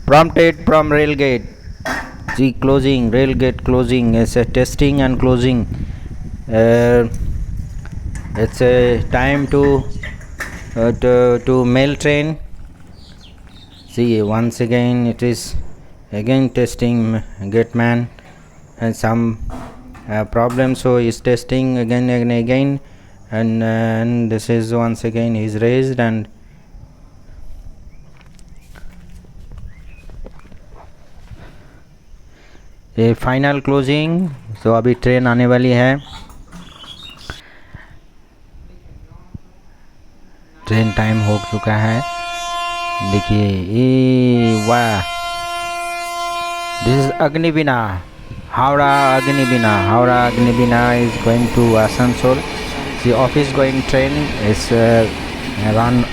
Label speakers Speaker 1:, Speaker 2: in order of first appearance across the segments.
Speaker 1: Prompted from railgate. The closing, railgate closing is a testing and closing. It's a time to mail train. See, once again it is again testing gate man and some problem, so is testing again and again, and this is once again is raised and ये final closing. तो अभी train आने वाली है. Train time हो चुका है. देखिए ये वाह, this is Agniveena, Howrah Agniveena. Howrah Agniveena is going to Asansol. The office going train is run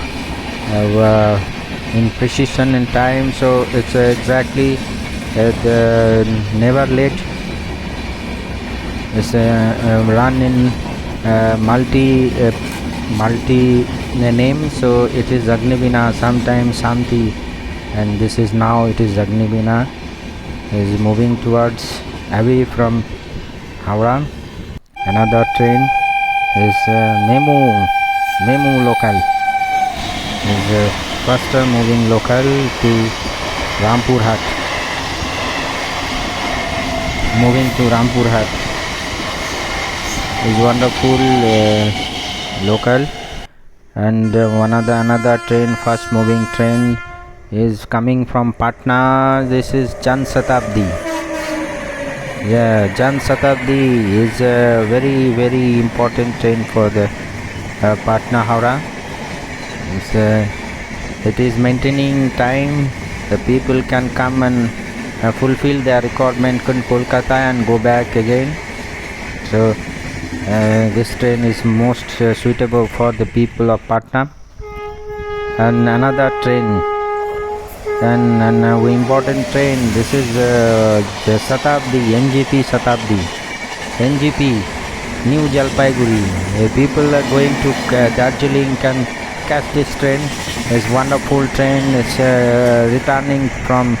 Speaker 1: in precision in time, so it's exactly never late. It's run in multi name, so it is Agniveena, sometimes Shanti, and this is now it is Agniveena is moving towards away from Howrah. Another train is Memu local is faster moving local to Rampur Hat. Moving to Rampur Hat is wonderful local. And another train, fast moving train is coming from Patna. This is Jan Shatabdi. Yeah, Jan Shatabdi is a very important train for the Patna Howrah. It is maintaining time. The people can come and fulfill their requirement in Kolkata and go back again. So this train is most suitable for the people of Patna. And another train, and an important train, this is the Shatabdi, NGP Shatabdi, NGP New Jalpaiguri. People are going to Darjeeling can catch this train. It's wonderful train. It's returning from